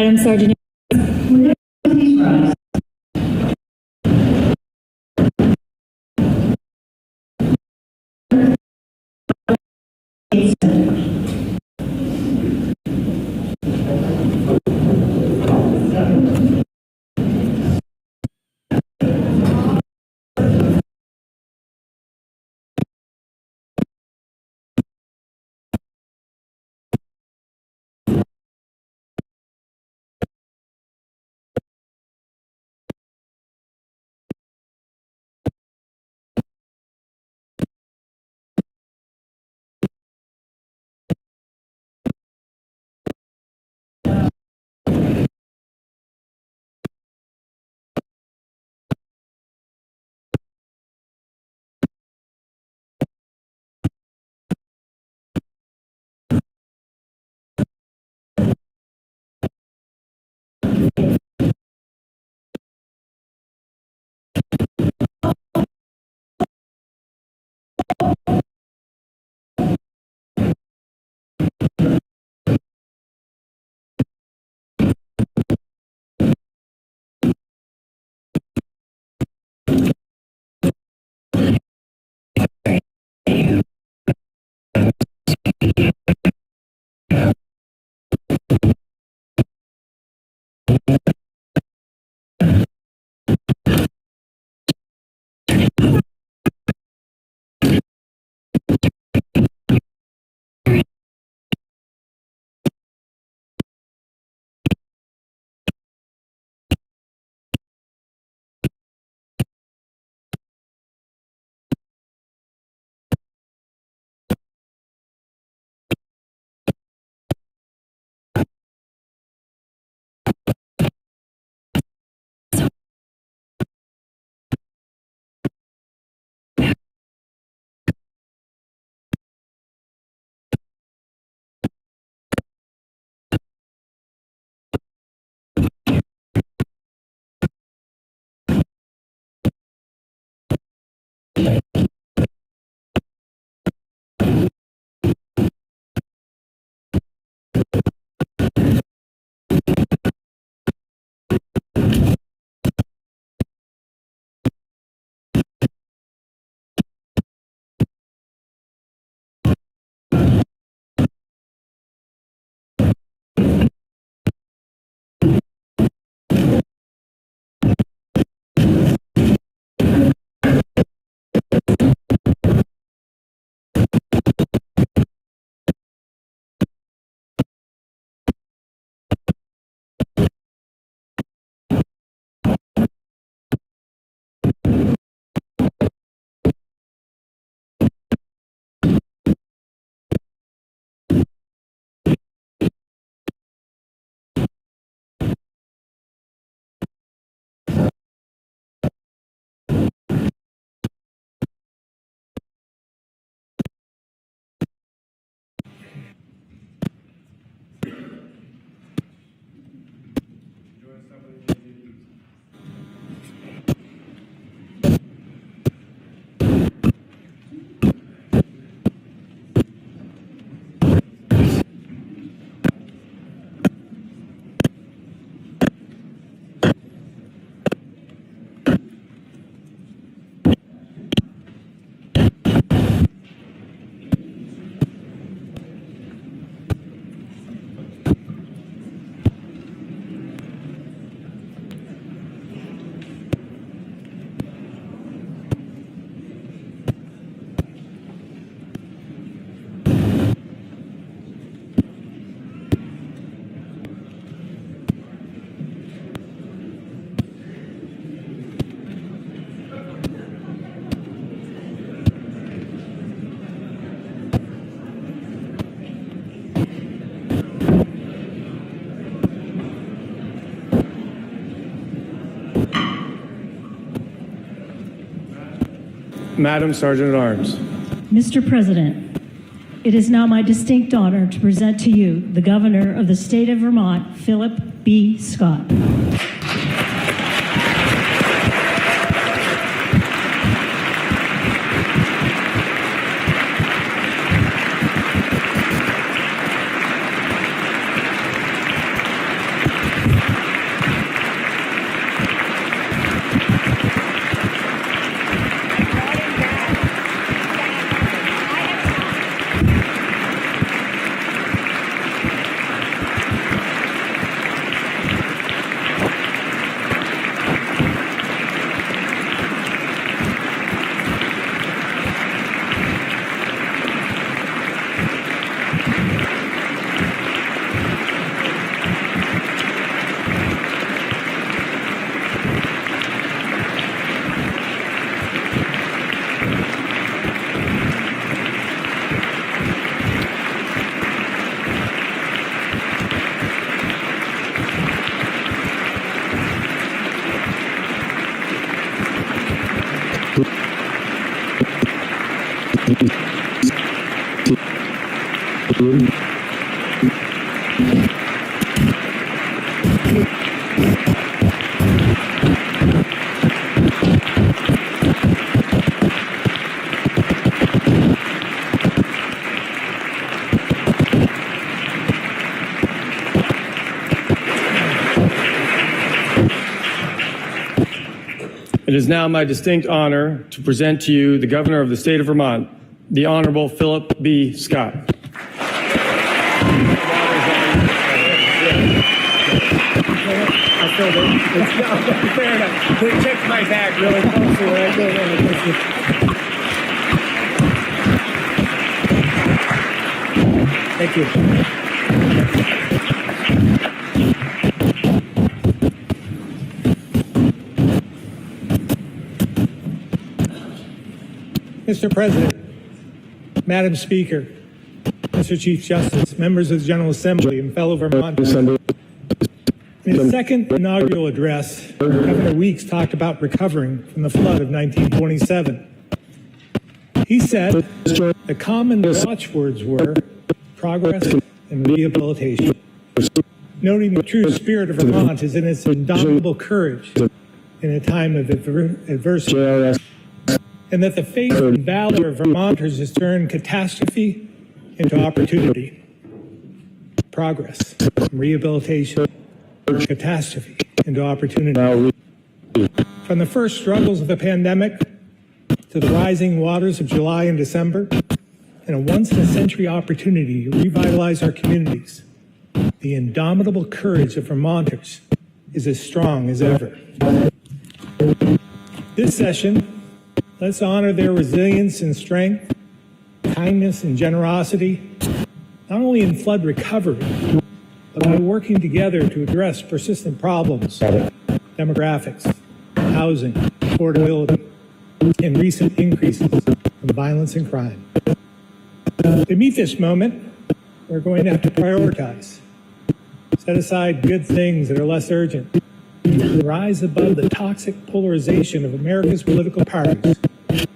Madam Sergeant. Madam Sergeant at Arms. Mr. President, it is now my distinct honor to present to you the Governor of the State of Vermont, Philip B. Scott. It is now my distinct honor to present to you the Governor of the State of Vermont, the Honorable Philip B. Scott. Fair enough. They checked my back really closely when I go there. Thank you. Mr. President, Madam Speaker, Mr. Chief Justice, members of the General Assembly, and fellow Vermonters. In his second inaugural address, Governor Weeks talked about recovering from the flood of 1927. He said the common watchwords were progress and rehabilitation, noting the true spirit of Vermont is in its indomitable courage in a time of adversity, and that the faith and valor of Vermonters has turned catastrophe into opportunity. Progress, rehabilitation, catastrophe into opportunity. From the first struggles of the pandemic to the rising waters of July and December, and a once-in-a-century opportunity to revitalize our communities, the indomitable courage of Vermonters is as strong as ever. This session, let's honor their resilience and strength, kindness and generosity, not only in flood recovery, but by working together to address persistent problems, demographics, housing, affordability, and recent increases in violence and crime. To meet this moment, we're going to have to prioritize, set aside good things that are less urgent, and rise above the toxic polarization of America's political parties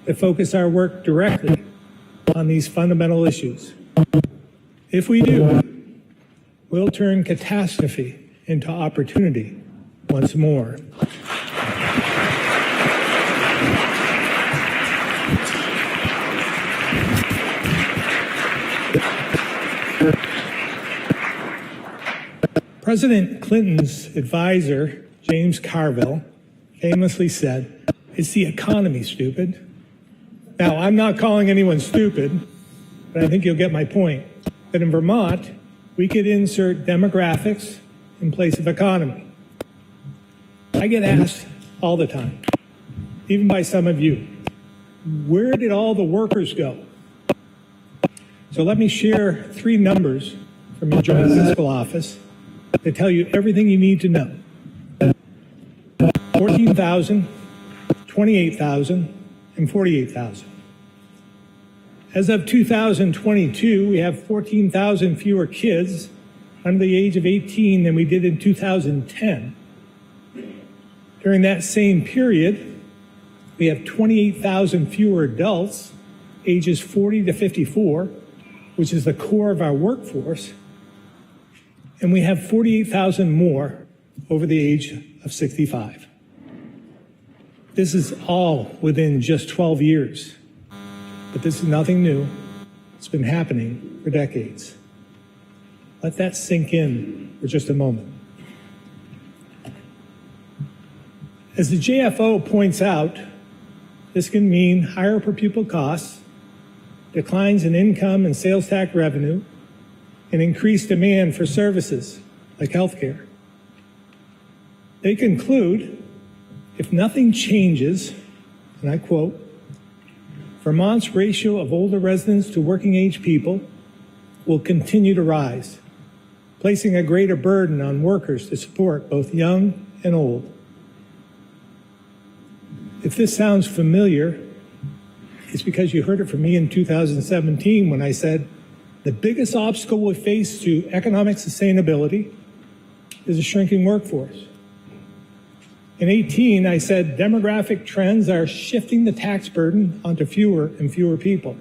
that focus our work directly on these fundamental issues. If we do, we'll turn catastrophe into opportunity once more. President Clinton's advisor, James Carville, famously said, "It's the economy, stupid." Now, I'm not calling anyone stupid, but I think you'll get my point, that in Vermont, we could insert demographics in place of economy. I get asked all the time, even by some of you, where did all the workers go? So let me share 3 numbers from your joint fiscal office that tell you everything you need to know. 14,000, 28,000, and 48,000. As of 2022, we have 14,000 fewer kids under the age of 18 than we did in 2010. During that same period, we have 28,000 fewer adults ages 40 to 54, which is the core of our workforce, and we have 48,000 more over the age of 65. This is all within just 12 years, but this is nothing new. It's been happening for decades. Let that sink in for just a moment. As the JFO points out, this can mean higher per pupil costs, declines in income and sales tax revenue, and increased demand for services like healthcare. They conclude, if nothing changes, and I quote, Vermont's ratio of older residents to working age people will continue to rise, placing a greater burden on workers to support both young and old. If this sounds familiar, it's because you heard it from me in 2017 when I said, the biggest obstacle we face to economic sustainability is a shrinking workforce. In 18, I said demographic trends are shifting the tax burden onto fewer and fewer people.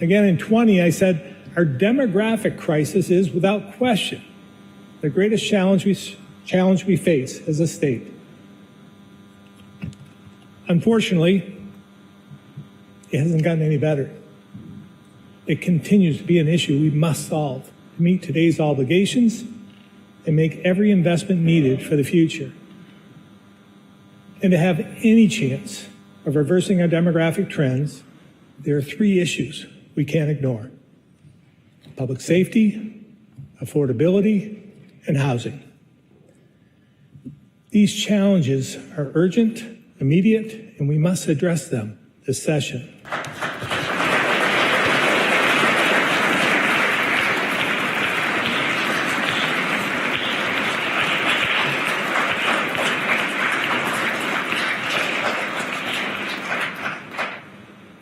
Again, in 20, I said, our demographic crisis is, without question, the greatest challenge we face as a state. Unfortunately, it hasn't gotten any better. It continues to be an issue we must solve to meet today's obligations and make every investment needed for the future. And to have any chance of reversing our demographic trends, there are three issues we can't ignore: public safety, affordability, and housing. These challenges are urgent, immediate, and we must address them this session.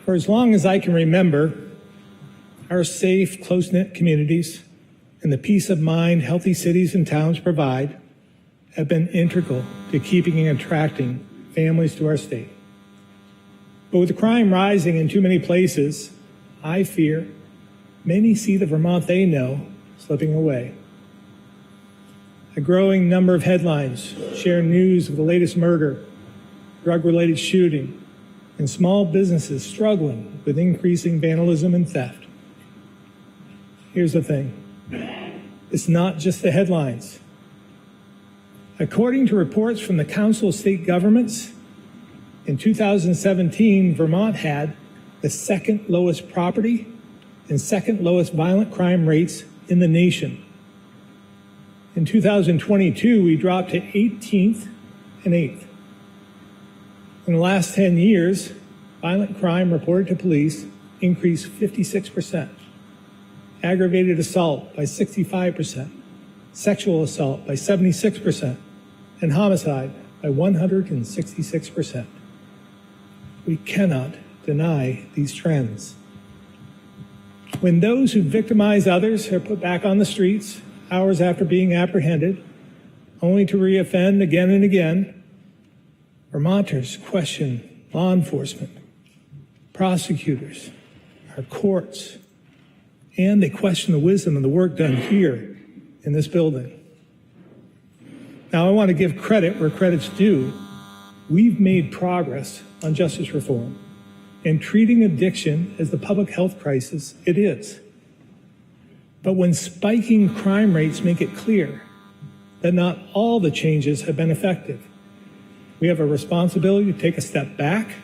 For as long as I can remember, our safe, close-knit communities and the peace of mind healthy cities and towns provide have been integral to keeping and attracting families to our state. But with the crime rising in too many places, I fear many see the Vermont they know slipping away. A growing number of headlines share news of the latest murder, drug-related shooting, and small businesses struggling with increasing vandalism and theft. Here's the thing. It's not just the headlines. According to reports from the Council of State Governments, in 2017, Vermont had the second lowest property and second lowest violent crime rates in the nation. In 2022, we dropped to 18th and 8th. In the last 10 years, violent crime reported to police increased 56%, aggravated assault by 65%, sexual assault by 76%, and homicide by 166%. We cannot deny these trends. When those who victimize others are put back on the streets hours after being apprehended, only to reoffend again and again, Vermonters question law enforcement, prosecutors, our courts, and they question the wisdom of the work done here in this building. Now, I want to give credit where credit's due. We've made progress on justice reform and treating addiction as the public health crisis it is. But when spiking crime rates make it clear that not all the changes have been effective, we have a responsibility to take a step back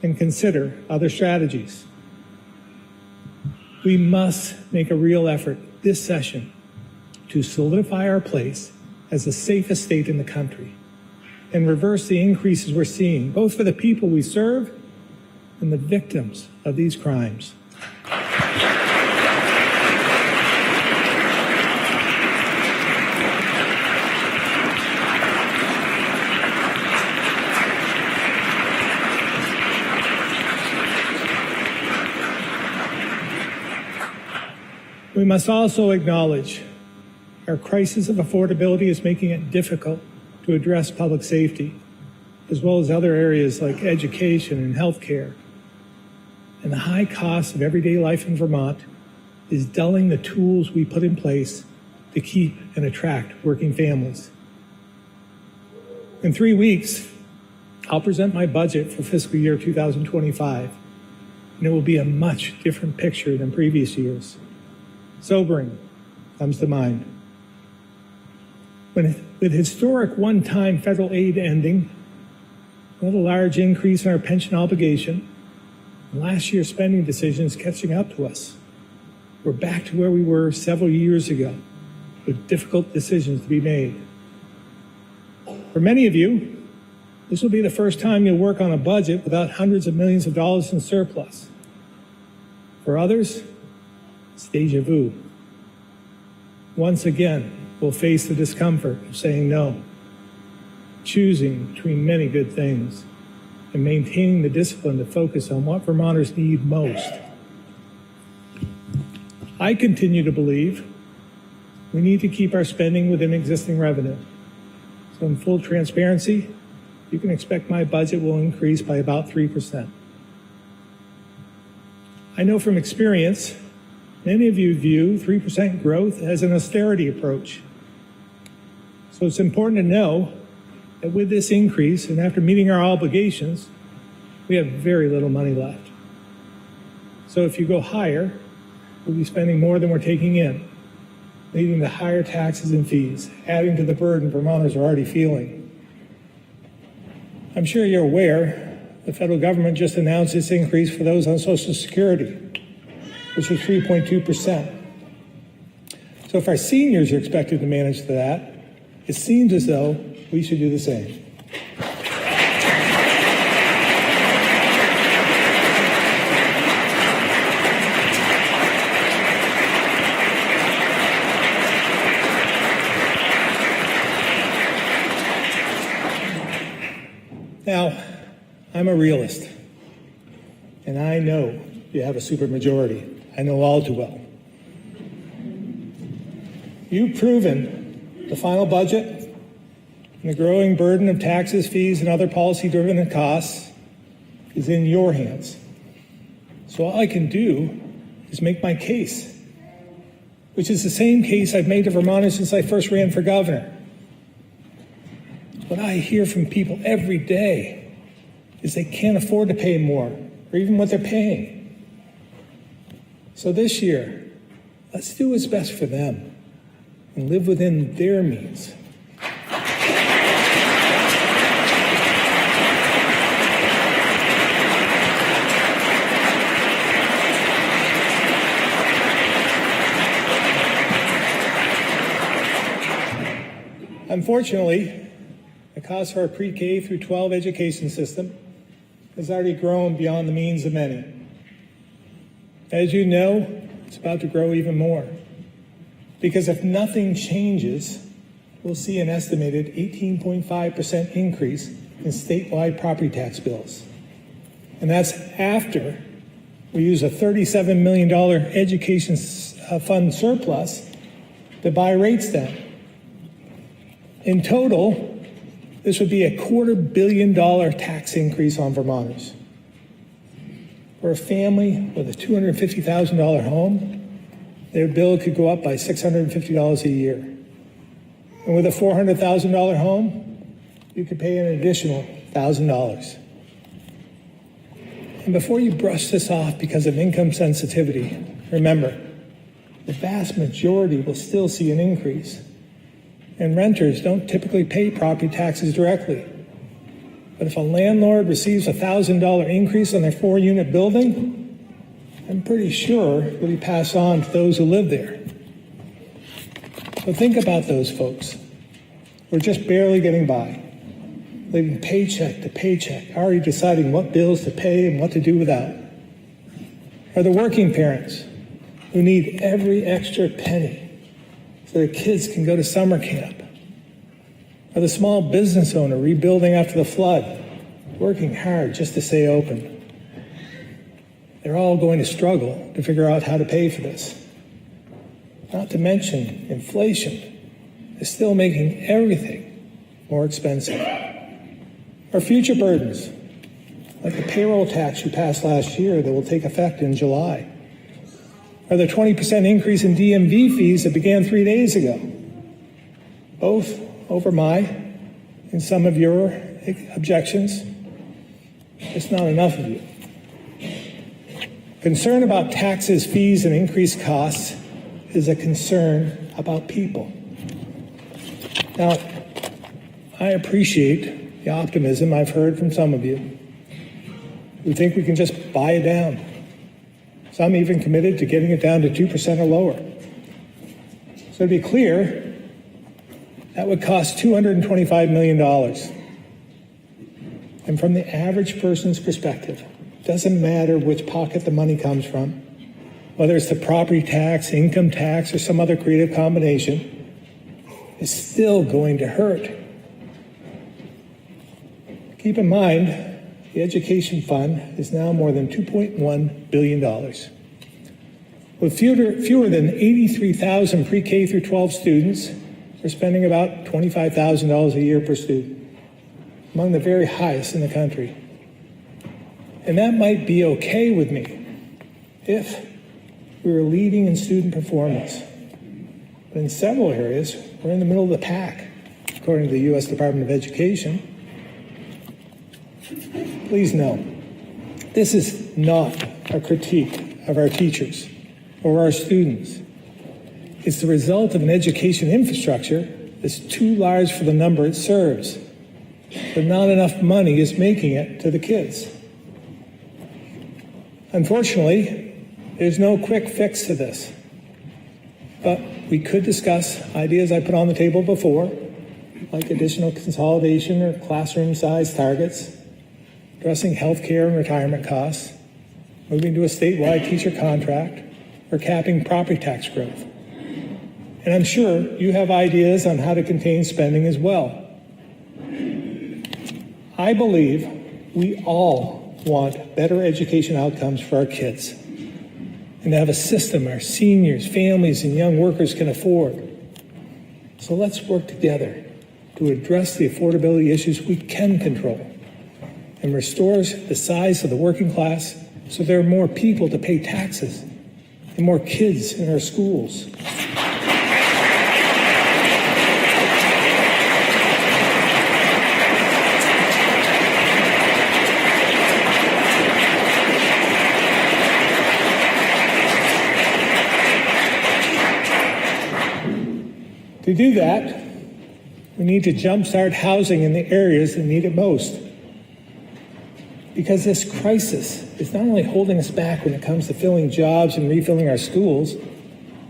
and consider other strategies. We must make a real effort this session to solidify our place as the safest state in the country and reverse the increases we're seeing, both for the people we serve and the victims of these crimes. We must also acknowledge our crisis of affordability is making it difficult to address public safety, as well as other areas like education and healthcare. And the high cost of everyday life in Vermont is dulling the tools we put in place to keep and attract working families. In 3 weeks, I'll present my budget for fiscal year 2025, and it will be a much different picture than previous years. Sobering comes to mind. With historic one-time federal aid ending, with a large increase in our pension obligation, and last year's spending decisions catching up to us, we're back to where we were several years ago, with difficult decisions to be made. For many of you, this will be the first time you'll work on a budget without hundreds of millions of dollars in surplus. For others, it's deja vu. Once again, we'll face the discomfort of saying no, choosing between many good things, and maintaining the discipline to focus on what Vermonters need most. I continue to believe we need to keep our spending within existing revenue. So in full transparency, you can expect my budget will increase by about 3%. I know from experience, many of you view 3% growth as an austerity approach. So it's important to know that with this increase and after meeting our obligations, we have very little money left. So if you go higher, we'll be spending more than we're taking in, leading to higher taxes and fees, adding to the burden Vermonters are already feeling. I'm sure you're aware the federal government just announced its increase for those on Social Security, which was 3.2%. So if our seniors are expected to manage that, it seems as though we should do the same. Now, I'm a realist, and I know you have a supermajority. I know all too well. You've proven the final budget and the growing burden of taxes, fees, and other policy-driven costs is in your hands. So all I can do is make my case, which is the same case I've made to Vermonters since I first ran for governor. What I hear from people every day is they can't afford to pay more, or even what they're paying. So this year, let's do what's best for them and live within their means. Unfortunately, the cost of our pre-K through 12 education system has already grown beyond the means of many. As you know, it's about to grow even more. Because if nothing changes, we'll see an estimated 18.5% increase in statewide property tax bills. And that's after we use a $37 million education fund surplus to buy rates down. In total, this would be a $250 million tax increase on Vermonters. For a family with a $250,000 home, their bill could go up by $650 a year. And with a $400,000 home, you could pay an additional $1,000. And before you brush this off because of income sensitivity, remember, the vast majority will still see an increase. And renters don't typically pay property taxes directly. But if a landlord receives a $1,000 increase on their 4-unit building, I'm pretty sure it'll be passed on to those who live there. So think about those folks who are just barely getting by, living paycheck to paycheck, already deciding what bills to pay and what to do without. Or the working parents who need every extra penny so their kids can go to summer camp. Or the small business owner rebuilding after the flood, working hard just to stay open. They're all going to struggle to figure out how to pay for this. Not to mention inflation is still making everything more expensive. Or future burdens, like the payroll tax you passed last year that will take effect in July. Or the 20% increase in DMV fees that began 3 days ago. Both over my and some of your objections. It's not enough of you. Concern about taxes, fees, and increased costs is a concern about people. Now, I appreciate the optimism I've heard from some of you who think we can just buy it down. Some even committed to getting it down to 2% or lower. So to be clear, that would cost $225 million. And from the average person's perspective, it doesn't matter which pocket the money comes from, whether it's the property tax, income tax, or some other creative combination, it's still going to hurt. Keep in mind, the education fund is now more than $2.1 billion. With fewer than 83,000 pre-K through 12 students, we're spending about $25,000 a year per student, among the very highest in the country. And that might be okay with me, if we were leading in student performance. But in several areas, we're in the middle of the pack, according to the U.S. Department of Education. Please know, this is not a critique of our teachers or our students. It's the result of an education infrastructure that's too large for the number it serves, but not enough money is making it to the kids. Unfortunately, there's no quick fix to this, but we could discuss ideas I put on the table before, like additional consolidation or classroom size targets, addressing healthcare and retirement costs, moving to a statewide teacher contract, or capping property tax growth. And I'm sure you have ideas on how to contain spending as well. I believe we all want better education outcomes for our kids and to have a system our seniors, families, and young workers can afford. So let's work together to address the affordability issues we can control and restores the size of the working class so there are more people to pay taxes and more kids in our schools. To do that, we need to jumpstart housing in the areas that need it most. Because this crisis is not only holding us back when it comes to filling jobs and refilling our schools,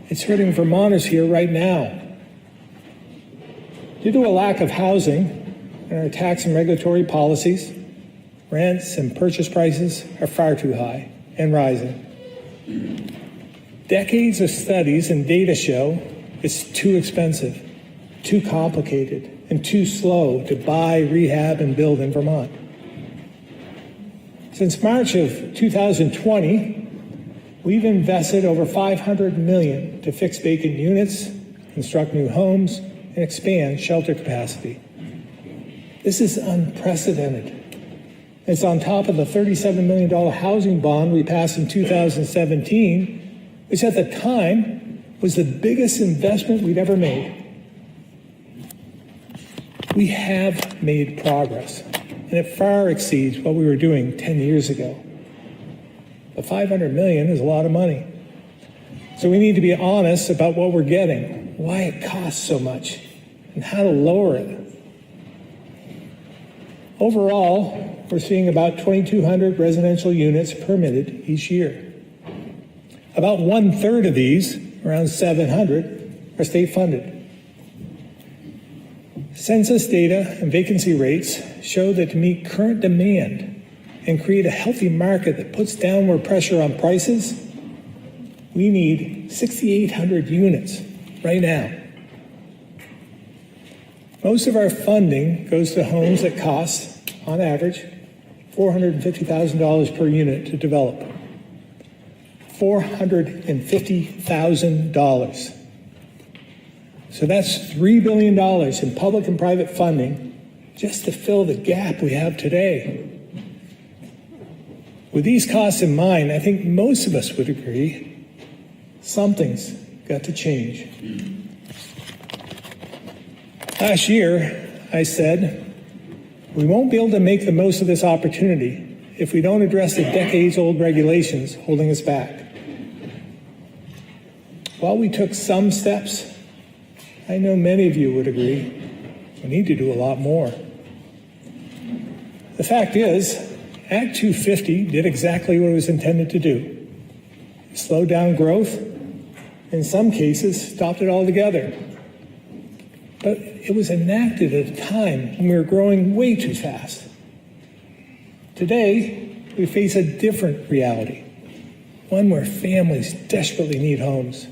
it's hurting Vermonters here right now. Due to a lack of housing and our tax and regulatory policies, rents and purchase prices are far too high and rising. Decades of studies and data show it's too expensive, too complicated, and too slow to buy, rehab, and build in Vermont. Since March of 2020, we've invested over $500 million to fix vacant units, construct new homes, and expand shelter capacity. This is unprecedented. It's on top of the $37 million housing bond we passed in 2017, which at the time was the biggest investment we'd ever made. We have made progress, and it far exceeds what we were doing 10 years ago. But $500 million is a lot of money. So we need to be honest about what we're getting, why it costs so much, and how to lower it. Overall, we're seeing about 2,200 residential units permitted each year. About 1/3 of these, around 700, are state funded. Census data and vacancy rates show that to meet current demand and create a healthy market that puts downward pressure on prices, we need 6,800 units right now. Most of our funding goes to homes that cost, on average, $450,000 per unit to develop. $450,000. So that's $3 billion in public and private funding just to fill the gap we have today. With these costs in mind, I think most of us would agree something's got to change. Last year, I said, we won't be able to make the most of this opportunity if we don't address the decades-old regulations holding us back. While we took some steps, I know many of you would agree we need to do a lot more. The fact is, Act 250 did exactly what it was intended to do. It slowed down growth, in some cases, stopped it altogether. But it was enacted at a time when we were growing way too fast. Today, we face a different reality, one where families desperately need homes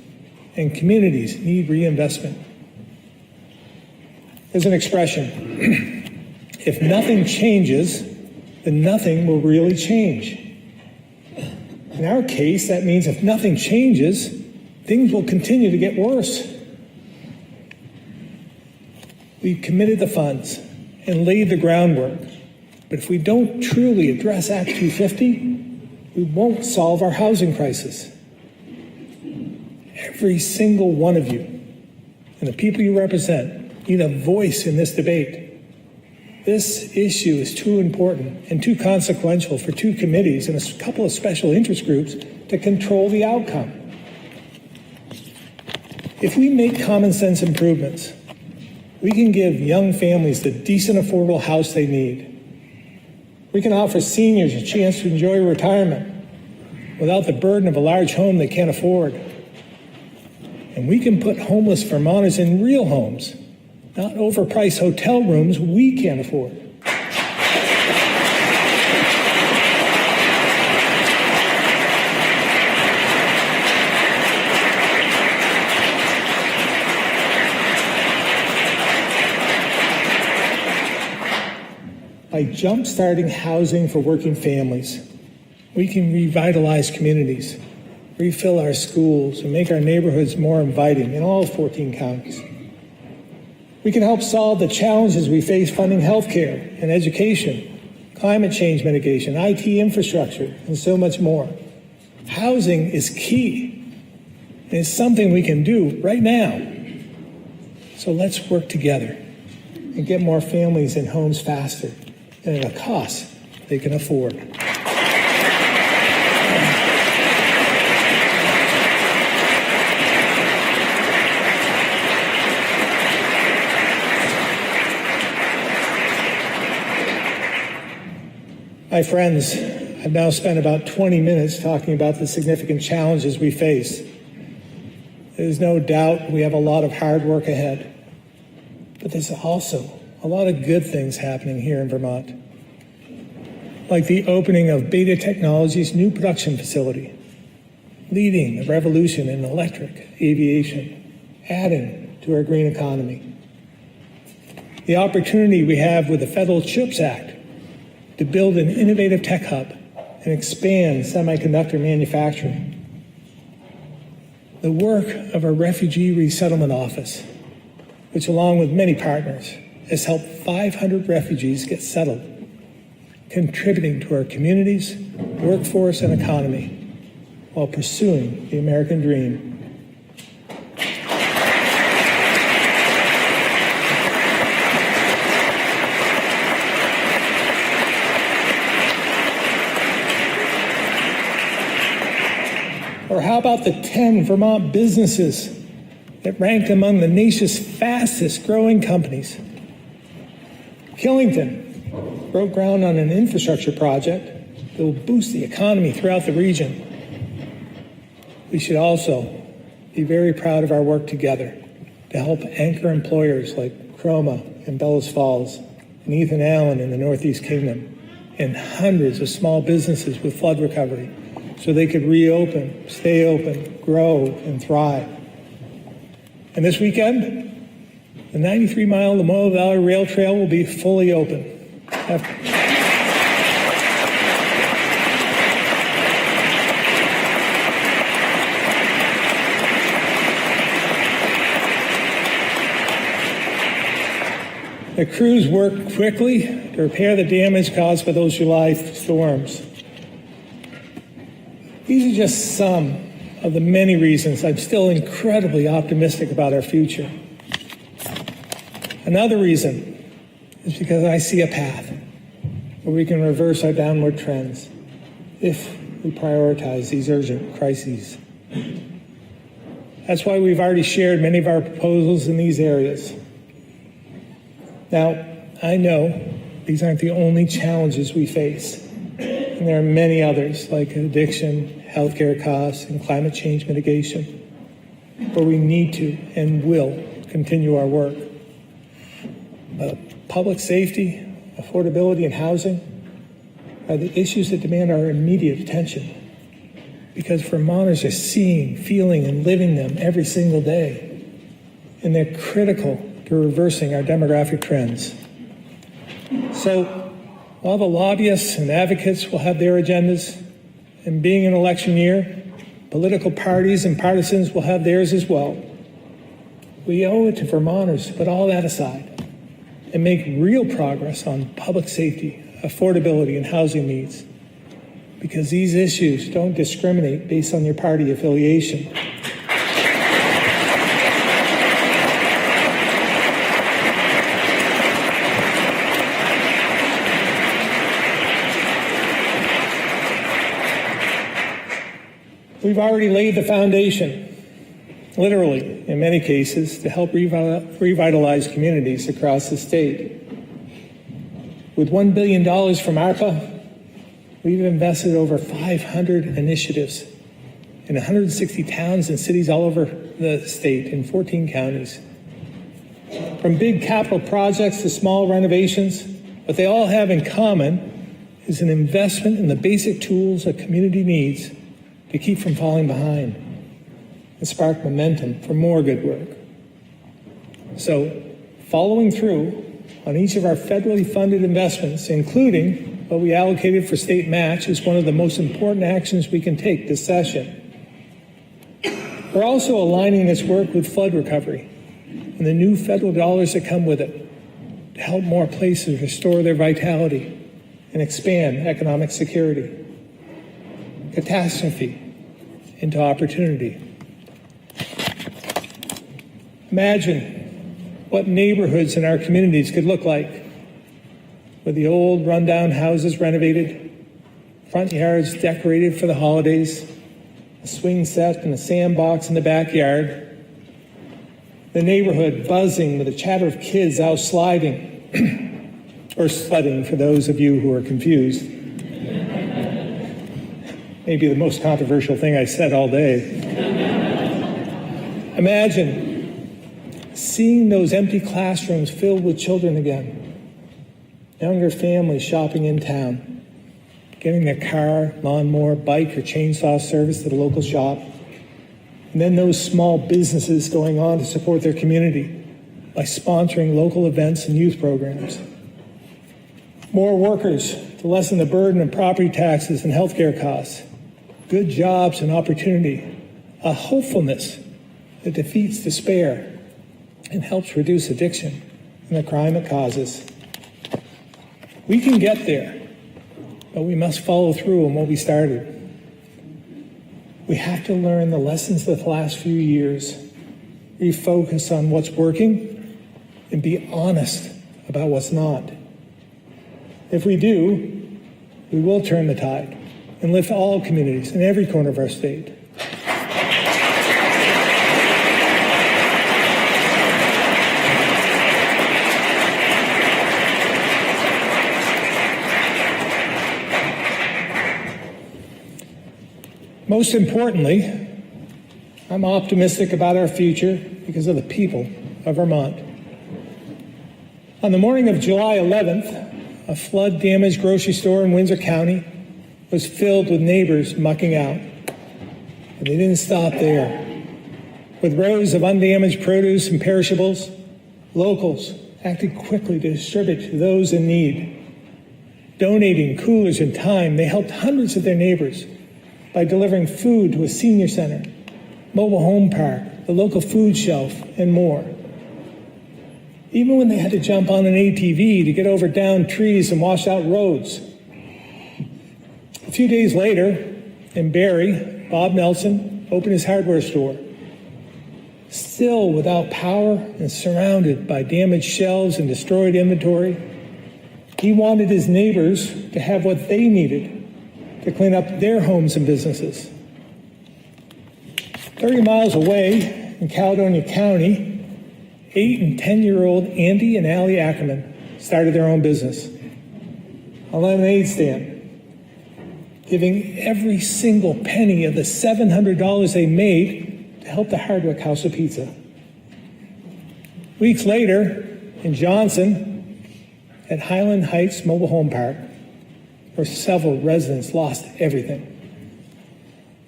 and communities need reinvestment. There's an expression, if nothing changes, then nothing will really change. In our case, that means if nothing changes, things will continue to get worse. We've committed the funds and laid the groundwork, but if we don't truly address Act 250, we won't solve our housing crisis. Every single one of you and the people you represent need a voice in this debate. This issue is too important and too consequential for two committees and a couple of special interest groups to control the outcome. If we make common sense improvements, we can give young families the decent, affordable house they need. We can offer seniors a chance to enjoy retirement without the burden of a large home they can't afford. And we can put homeless Vermonters in real homes, not overpriced hotel rooms we can't afford. By jump-starting housing for working families, we can revitalize communities, refill our schools, and make our neighborhoods more inviting in all 14 counties. We can help solve the challenges we face funding healthcare and education, climate change mitigation, IT infrastructure, and so much more. Housing is key, and it's something we can do right now. So let's work together and get more families in homes faster and at a cost they can afford. My friends, I've now spent about 20 minutes talking about the significant challenges we face. There's no doubt we have a lot of hard work ahead, but there's also a lot of good things happening here in Vermont, like the opening of Beta Technologies' new production facility, leading the revolution in electric aviation, adding to our green economy. The opportunity we have with the Federal CHIPS Act to build an innovative tech hub and expand semiconductor manufacturing. The work of our Refugee Resettlement Office, which along with many partners, has helped 500 refugees get settled, contributing to our communities, workforce, and economy while pursuing the American dream. Or how about the 10 Vermont businesses that ranked among the nation's fastest growing companies? Killington broke ground on an infrastructure project that will boost the economy throughout the region. We should also be very proud of our work together to help anchor employers like Chroma in Bellows Falls and Ethan Allen in the Northeast Kingdom, and hundreds of small businesses with flood recovery so they could reopen, stay open, grow, and thrive. And this weekend, the 93-mile Lamoille Valley Rail Trail will be fully open. The crews worked quickly to repair the damage caused by those July storms. These are just some of the many reasons I'm still incredibly optimistic about our future. Another reason is because I see a path where we can reverse our downward trends if we prioritize these urgent crises. That's why we've already shared many of our proposals in these areas. Now, I know these aren't the only challenges we face, and there are many others like addiction, healthcare costs, and climate change mitigation. But we need to and will continue our work. Public safety, affordability, and housing are the issues that demand our immediate attention because Vermonters are seeing, feeling, and living them every single day, and they're critical to reversing our demographic trends. So, while the lobbyists and advocates will have their agendas, and being an election year, political parties and partisans will have theirs as well. We owe it to Vermonters to put all that aside and make real progress on public safety, affordability, and housing needs. because these issues don't discriminate based on your party affiliation. We've already laid the foundation, literally, in many cases, to help revitalize communities across the state. With $1 billion from ARPA, we've invested over 500 initiatives in 160 towns and cities all over the state in 14 counties. From big capital projects to small renovations, what they all have in common is an investment in the basic tools a community needs to keep from falling behind and spark momentum for more good work. So, following through on each of our federally funded investments, including what we allocated for state match, is one of the most important actions we can take this session. We're also aligning this work with flood recovery and the new federal dollars that come with it to help more places restore their vitality and expand economic security. Catastrophe into opportunity. Imagine what neighborhoods in our communities could look like with the old rundown houses renovated, front yards decorated for the holidays, a swing set and a sandbox in the backyard, the neighborhood buzzing with the chatter of kids out sliding, or sledding for those of you who are confused. Maybe the most controversial thing I said all day. Imagine seeing those empty classrooms filled with children again, younger families shopping in town, getting their car, lawnmower, bike, or chainsaw service to the local shop, and then those small businesses going on to support their community by sponsoring local events and youth programs. More workers to lessen the burden of property taxes and healthcare costs. Good jobs and opportunity, a hopefulness that defeats despair and helps reduce addiction and the crime it causes. We can get there, but we must follow through on what we started. We have to learn the lessons of the last few years, refocus on what's working, and be honest about what's not. If we do, we will turn the tide and lift all communities in every corner of our state. Most importantly, I'm optimistic about our future because of the people of Vermont. On the morning of July 11th, a flood-damaged grocery store in Windsor County was filled with neighbors mucking out. But they didn't stop there. With rows of undamaged produce and perishables, locals acted quickly to distribute to those in need. Donating coolers and time, they helped hundreds of their neighbors by delivering food to a senior center, mobile home park, the local food shelf, and more. Even when they had to jump on an ATV to get over downed trees and wash out roads. A few days later, in Barrie, Bob Nelson opened his hardware store. Still without power and surrounded by damaged shelves and destroyed inventory, he wanted his neighbors to have what they needed to clean up their homes and businesses. 30 miles away in Caledonia County, 8 and 10-year-old Andy and Allie Ackerman started their own business, a lemonade stand, giving every single penny of the $700 they made to help the Hardwick House of Pizza. Weeks later, in Johnson, at Highland Heights Mobile Home Park, where several residents lost everything,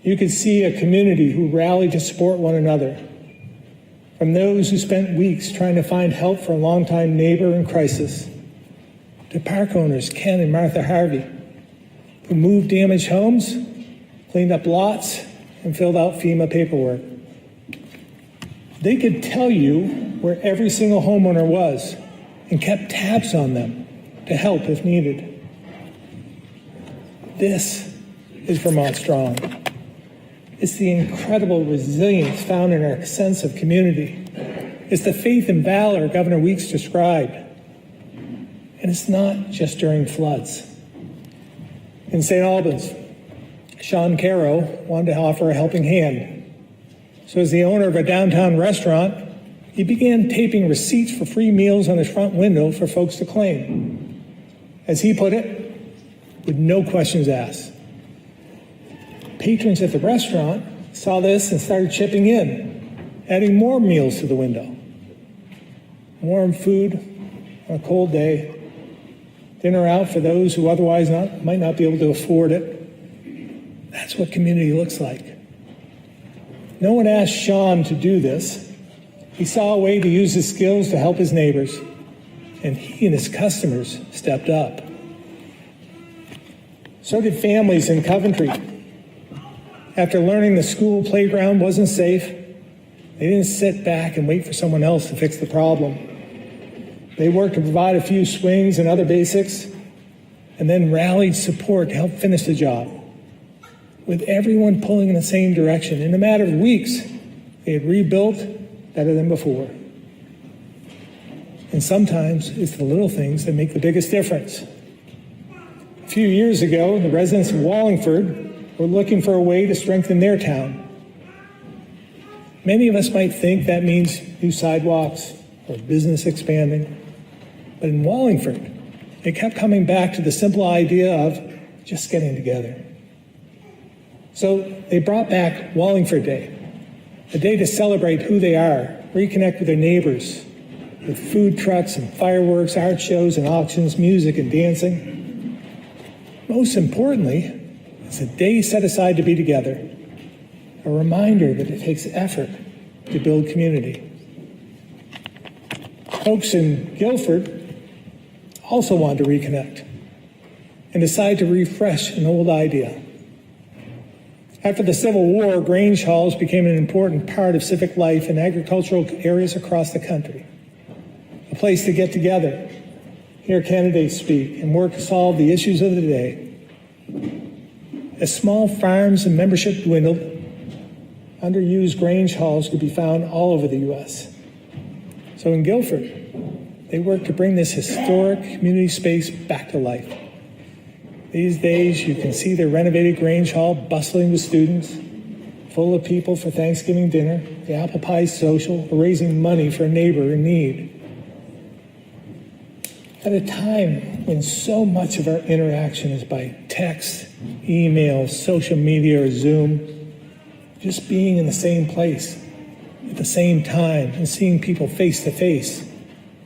you could see a community who rallied to support one another. From those who spent weeks trying to find help for a longtime neighbor in crisis, to park owners Ken and Martha Harvey, who moved damaged homes, cleaned up lots, and filled out FEMA paperwork. They could tell you where every single homeowner was and kept tabs on them to help if needed. This is Vermont Strong. It's the incredible resilience found in our sense of community. It's the faith and valor Governor Weeks described. And it's not just during floods. In St. Albans, Sean Caro wanted to offer a helping hand. So as the owner of a downtown restaurant, he began taping receipts for free meals on his front window for folks to claim. As he put it, with no questions asked. Patrons at the restaurant saw this and started chipping in, adding more meals to the window. Warm food on a cold day, dinner out for those who otherwise might not be able to afford it. That's what community looks like. No one asked Sean to do this. He saw a way to use his skills to help his neighbors, and he and his customers stepped up. So did families in Coventry. After learning the school playground wasn't safe, they didn't sit back and wait for someone else to fix the problem. They worked to provide a few swings and other basics, and then rallied support to help finish the job. With everyone pulling in the same direction, in a matter of weeks, they had rebuilt better than before. And sometimes it's the little things that make the biggest difference. A few years ago, the residents of Wallingford were looking for a way to strengthen their town. Many of us might think that means new sidewalks or business expanding. But in Wallingford, they kept coming back to the simple idea of just getting together. So they brought back Wallingford Day, a day to celebrate who they are, reconnect with their neighbors, with food trucks and fireworks, art shows and auctions, music and dancing. Most importantly, it's a day set aside to be together, a reminder that it takes effort to build community. Folks in Guilford also want to reconnect and decide to refresh an old idea. After the Civil War, Grange halls became an important part of civic life in agricultural areas across the country. A place to get together, hear candidates speak, and work to solve the issues of the day. As small farms and membership dwindled, underused Grange halls could be found all over the U.S. So in Guilford, they worked to bring this historic community space back to life. These days, you can see their renovated Grange Hall bustling with students, full of people for Thanksgiving dinner, the apple pie social, or raising money for a neighbor in need. At a time when so much of our interaction is by text, email, social media, or Zoom, just being in the same place at the same time and seeing people face to face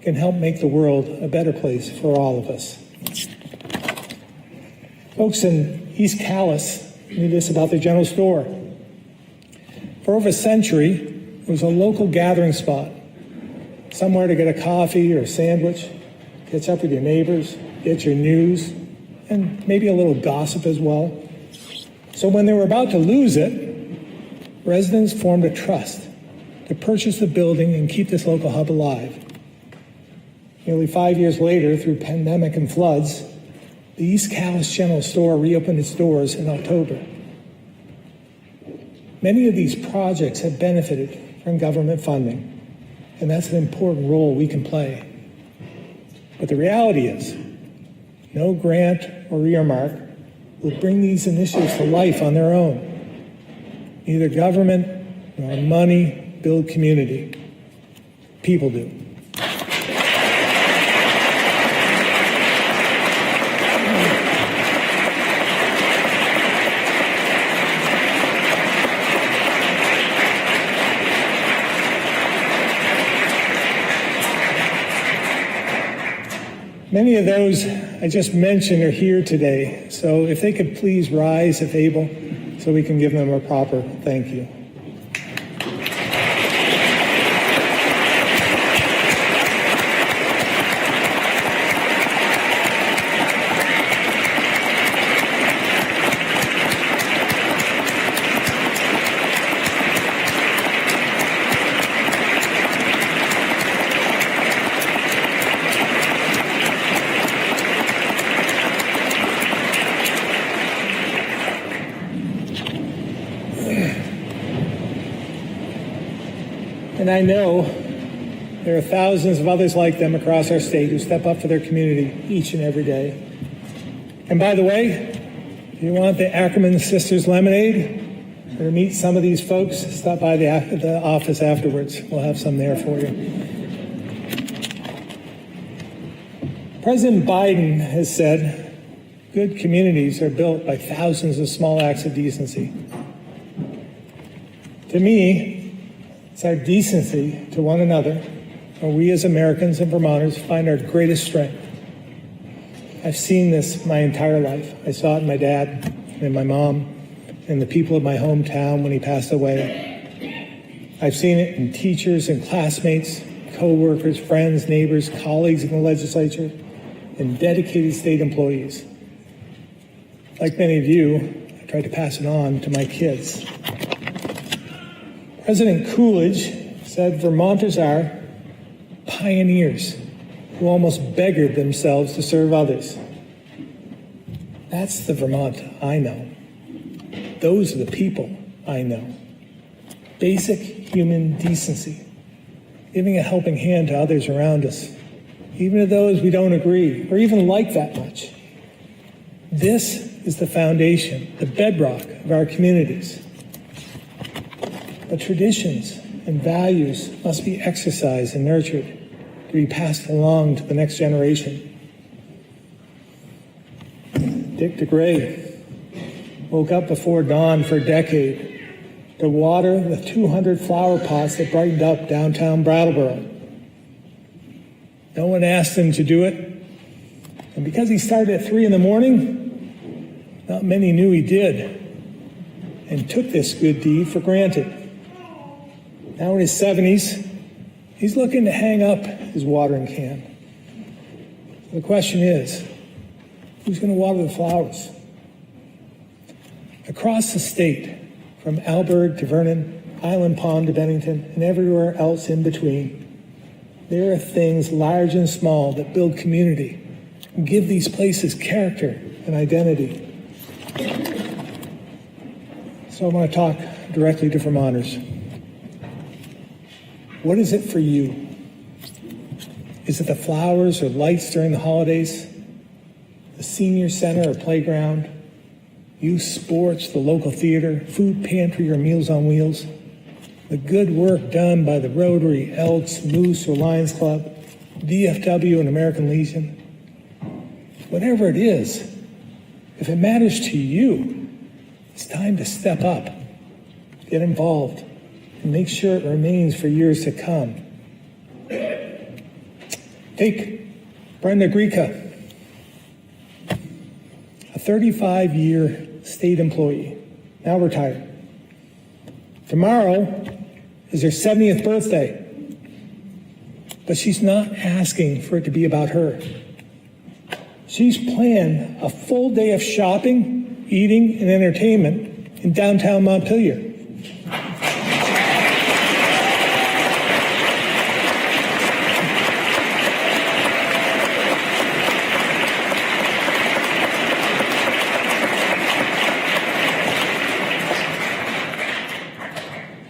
can help make the world a better place for all of us. Folks in East Calais knew this about the general store. For over a century, it was a local gathering spot, somewhere to get a coffee or a sandwich, catch up with your neighbors, get your news, and maybe a little gossip as well. So when they were about to lose it, residents formed a trust to purchase the building and keep this local hub alive. Nearly 5 years later, through pandemic and floods, the East Calais General Store reopened its doors in October. Many of these projects have benefited from government funding, and that's an important role we can play. But the reality is, no grant or earmark will bring these initiatives to life on their own. Neither government nor money build community. People do. Many of those I just mentioned are here today, so if they could please rise if able, so we can give them a proper thank you. And I know there are thousands of others like them across our state who step up for their community each and every day. And by the way, if you want the Ackerman Sisters lemonade or meet some of these folks, stop by the office afterwards. We'll have some there for you. President Biden has said good communities are built by thousands of small acts of decency. To me, it's our decency to one another where we as Americans and Vermonters find our greatest strength. I've seen this my entire life. I saw it in my dad and my mom and the people of my hometown when he passed away. I've seen it in teachers and classmates, co-workers, friends, neighbors, colleagues in the legislature, and dedicated state employees. Like many of you, I tried to pass it on to my kids. President Coolidge said Vermonters are pioneers who almost beggared themselves to serve others. That's the Vermont I know. Those are the people I know. Basic human decency, giving a helping hand to others around us, even to those we don't agree or even like that much. This is the foundation, the bedrock of our communities. But traditions and values must be exercised and nurtured to be passed along to the next generation. Dick DeGray woke up before dawn for a decade to water the 200 flower pots that brightened up downtown Brattleboro. No one asked him to do it. And because he started at 3 a.m, not many knew he did and took this good deed for granted. Now in his 70s, he's looking to hang up his watering can. The question is, who's going to water the flowers? Across the state, from Alberg to Vernon, Island Pond to Bennington, and everywhere else in between, there are things large and small that build community and give these places character and identity. So I want to talk directly to Vermonters. What is it for you? Is it the flowers or lights during the holidays? The senior center or playground? Youth sports, the local theater, food pantry or Meals on Wheels? The good work done by the Rotary, Elks, Moose or Lions Club, VFW and American Legion? Whatever it is, if it matters to you, it's time to step up, get involved, and make sure it remains for years to come. Take Brenda Grieca, a 35-year state employee, now retired. Tomorrow is her 70th birthday, but she's not asking for it to be about her. She's planned a full day of shopping, eating, and entertainment in downtown Montpelier.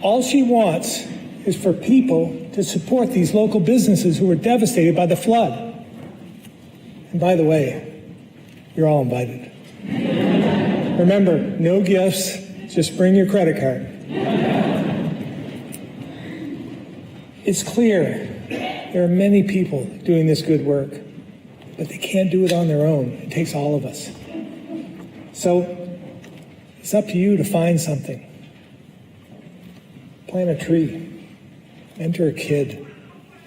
All she wants is for people to support these local businesses who were devastated by the flood. And by the way, you're all invited. Remember, no gifts, just bring your credit card. It's clear there are many people doing this good work, but they can't do it on their own. It takes all of us. So it's up to you to find something. Plant a tree, mentor a kid,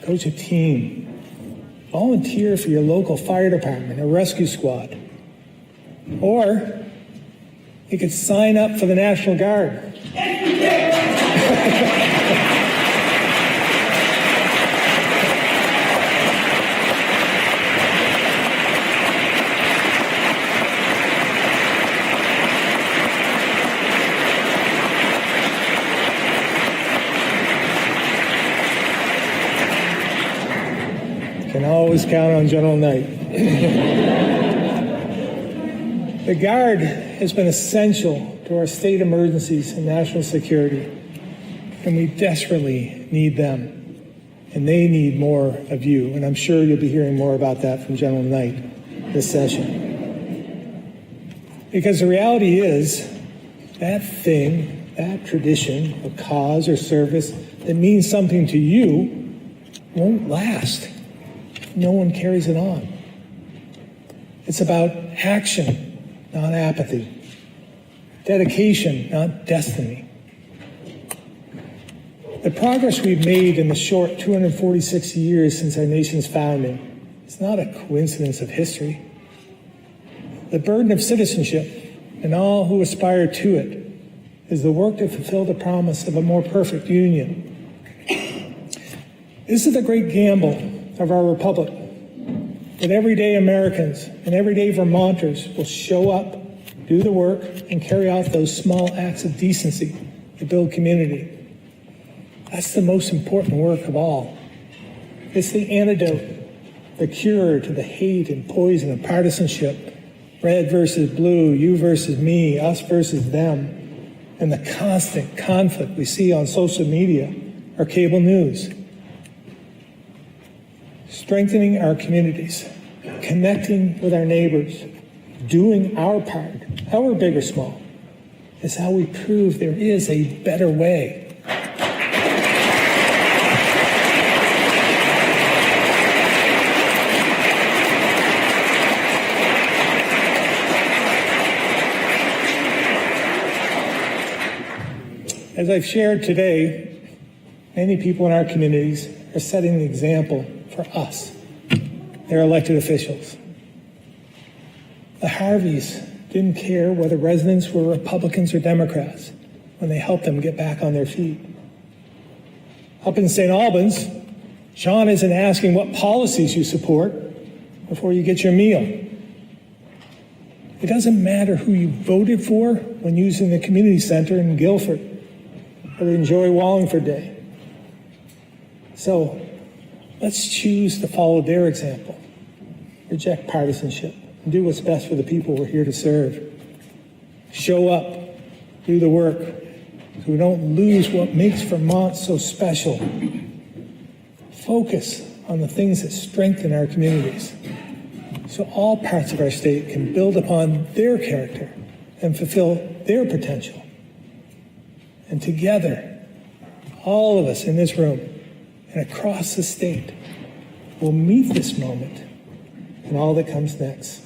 coach a team, volunteer for your local fire department or rescue squad. Or you could sign up for the National Guard. Can always count on General Knight. The Guard has been essential to our state emergencies and national security. and we desperately need them. And they need more of you. And I'm sure you'll be hearing more about that from General Knight this session. Because the reality is, that thing, that tradition, or cause or service that means something to you won't last. No one carries it on. It's about action, not apathy. Dedication, not destiny. The progress we've made in the short 246 years since our nation's founding is not a coincidence of history. The burden of citizenship and all who aspire to it is the work to fulfill the promise of a more perfect union. This is the great gamble of our republic, that everyday Americans and everyday Vermonters will show up, do the work, and carry out those small acts of decency to build community. That's the most important work of all. It's the antidote, the cure to the hate and poison of partisanship, red versus blue, you versus me, us versus them, and the constant conflict we see on social media or cable news. Strengthening our communities, connecting with our neighbors, doing our part, however big or small, is how we prove there is a better way. As I've shared today, many people in our communities are setting an example for us, their elected officials. The Harveys didn't care whether residents were Republicans or Democrats when they helped them get back on their feet. Up in St. Albans, Sean isn't asking what policies you support before you get your meal. It doesn't matter who you voted for when using the community center in Guilford or to enjoy Wallingford Day. So let's choose to follow their example, reject partisanship, and do what's best for the people we're here to serve. Show up, do the work, so we don't lose what makes Vermont so special. Focus on the things that strengthen our communities, so all parts of our state can build upon their character and fulfill their potential. And together, all of us in this room and across the state will meet this moment and all that comes next.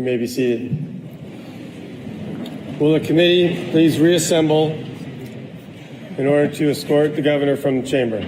You may be seated. Will the committee please reassemble in order to escort the governor from the chamber?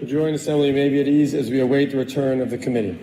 joint assembly may be at ease as we await the return of the committee.